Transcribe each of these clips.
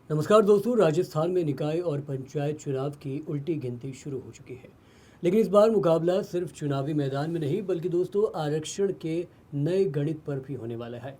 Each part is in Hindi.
नमस्कार दोस्तों। राजस्थान में निकाय और पंचायत चुनाव की उल्टी गिनती शुरू हो चुकी है। लेकिन इस बार मुकाबला सिर्फ चुनावी मैदान में नहीं बल्कि दोस्तों आरक्षण के नए गणित पर भी होने वाला है।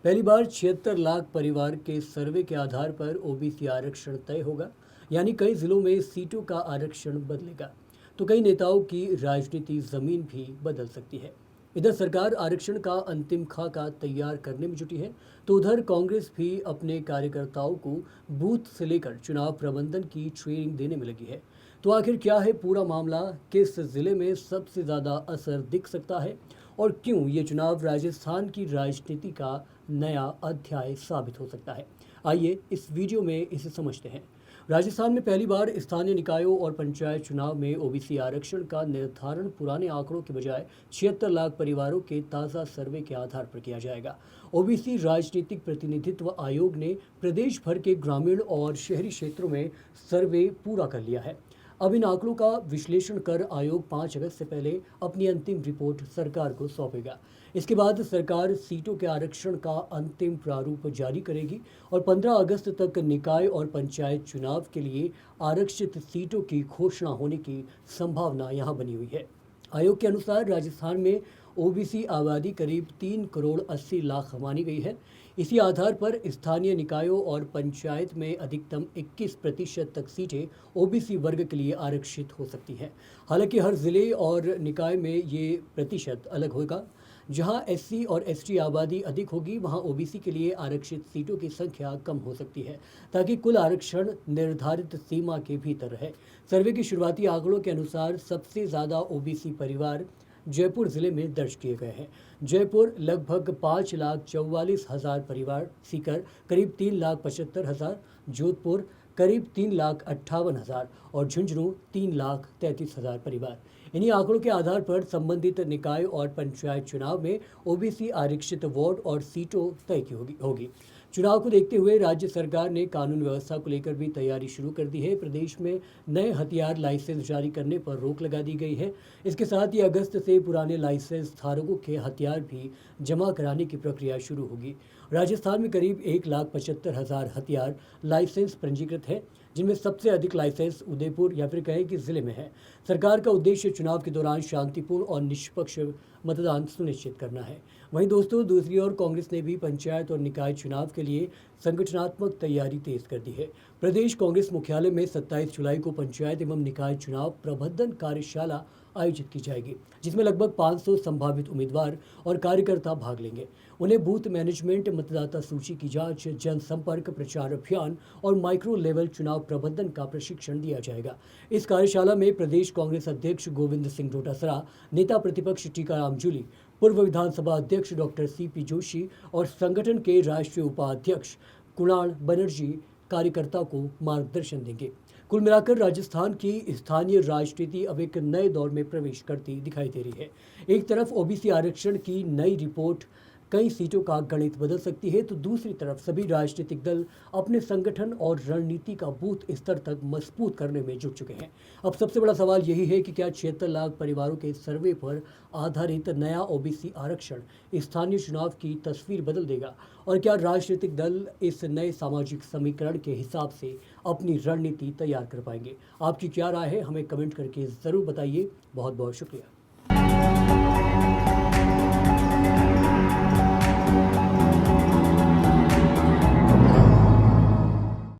पहली बार 76 लाख परिवार के सर्वे के आधार पर ओबीसी आरक्षण तय होगा। यानी कई जिलों में सीटों का आरक्षण बदलेगा तो कई नेताओं की राजनीति जमीन भी बदल सकती है। इधर सरकार आरक्षण का अंतिम खाका तैयार करने में जुटी है तो उधर कांग्रेस भी अपने कार्यकर्ताओं को बूथ से लेकर चुनाव प्रबंधन की ट्रेनिंग देने में लगी है। तो आखिर क्या है पूरा मामला, किस जिले में सबसे ज़्यादा असर दिख सकता है और क्यों ये चुनाव राजस्थान की राजनीति का नया अध्याय साबित हो सकता है, आइए इस वीडियो में इसे समझते हैं। राजस्थान में पहली बार स्थानीय निकायों और पंचायत चुनाव में ओबीसी आरक्षण का निर्धारण पुराने आंकड़ों के बजाय 76 लाख परिवारों के ताज़ा सर्वे के आधार पर किया जाएगा। ओबीसी राजनीतिक प्रतिनिधित्व आयोग ने प्रदेश भर के ग्रामीण और शहरी क्षेत्रों में सर्वे पूरा कर लिया है। अब इन आंकड़ों का विश्लेषण कर आयोग 5 अगस्त से पहले अपनी अंतिम रिपोर्ट सरकार को सौंपेगा। इसके बाद सरकार सीटों के आरक्षण का अंतिम प्रारूप जारी करेगी और 15 अगस्त तक निकाय और पंचायत चुनाव के लिए आरक्षित सीटों की घोषणा होने की संभावना यहां बनी हुई है। आयोग के अनुसार राजस्थान में ओबीसी आबादी करीब 3 करोड़ 80 लाख मानी गई है। इसी आधार पर स्थानीय निकायों और पंचायत में अधिकतम 21% तक सीटें ओबीसी वर्ग के लिए आरक्षित हो सकती हैं। हालांकि हर जिले और निकाय में ये प्रतिशत अलग होगा। जहां एससी और एसटी आबादी अधिक होगी वहां ओबीसी के लिए आरक्षित सीटों की संख्या कम हो सकती है ताकि कुल आरक्षण निर्धारित सीमा के भीतर रहे। सर्वे के शुरुआती आंकड़ों के अनुसार सबसे ज़्यादा ओबीसी परिवार जयपुर जिले में दर्ज किए गए हैं। जयपुर लगभग 5,44,000 परिवार, सीकर करीब 3,75,000, जोधपुर करीब 3,58,000 और झुंझुनू 3,33,000 परिवार। इन्हीं आंकड़ों के आधार पर संबंधित निकाय और पंचायत चुनाव में ओबीसी आरक्षित वार्ड और सीटों तय की होगी। चुनाव को देखते हुए राज्य सरकार ने कानून व्यवस्था को लेकर भी तैयारी शुरू कर दी है। प्रदेश में नए हथियार लाइसेंस जारी करने पर रोक लगा दी गई है। इसके साथ ही अगस्त से पुराने लाइसेंस धारकों के हथियार भी जमा कराने की प्रक्रिया शुरू होगी। राजस्थान में करीब 1,75,000 हथियार लाइसेंस पंजीकृत है, जिनमें सबसे अधिक लाइसेंस उदयपुर या फिर कहें कि जिले में है। सरकार का उद्देश्य चुनाव के दौरान शांतिपूर्ण और निष्पक्ष मतदान सुनिश्चित करना है। वहीं दोस्तों दूसरी ओर कांग्रेस ने भी पंचायत और निकाय चुनाव के लिए संगठनात्मक तैयारी तेज कर दी है। प्रदेश कांग्रेस मुख्यालय में 27 जुलाई को पंचायत एवं निकाय चुनाव प्रबंधन कार्यशाला आयोजित की जाएगी, जिसमें लगभग 500 संभावित उम्मीदवार और कार्यकर्ता भाग लेंगे। उन्हें बूथ मैनेजमेंट, मतदाता सूची की जांच, जनसंपर्क, प्रचार अभियान और माइक्रो लेवल चुनाव प्रबंधन का प्रशिक्षण दिया जाएगा। इस कार्यशाला में प्रदेश कांग्रेस अध्यक्ष गोविंद सिंह डोटासरा, नेता प्रतिपक्ष टीकाराम जूली, पूर्व विधानसभा अध्यक्ष डॉक्टर सीपी जोशी और संगठन के राष्ट्रीय उपाध्यक्ष कुणाल बनर्जी कार्यकर्ता को मार्गदर्शन देंगे। कुल मिलाकर राजस्थान की स्थानीय राजनीति अब एक नए दौर में प्रवेश करती दिखाई दे रही है। एक तरफ ओबीसी आरक्षण की नई रिपोर्ट कई सीटों का गणित बदल सकती है तो दूसरी तरफ सभी राजनीतिक दल अपने संगठन और रणनीति का बूथ स्तर तक मजबूत करने में जुट चुके हैं। अब सबसे बड़ा सवाल यही है कि क्या 76 लाख परिवारों के सर्वे पर आधारित नया ओबीसी आरक्षण स्थानीय चुनाव की तस्वीर बदल देगा और क्या राजनीतिक दल इस नए सामाजिक समीकरण के हिसाब से अपनी रणनीति तैयार कर पाएंगे। आपकी क्या राय है, हमें कमेंट करके ज़रूर बताइए। बहुत बहुत शुक्रिया।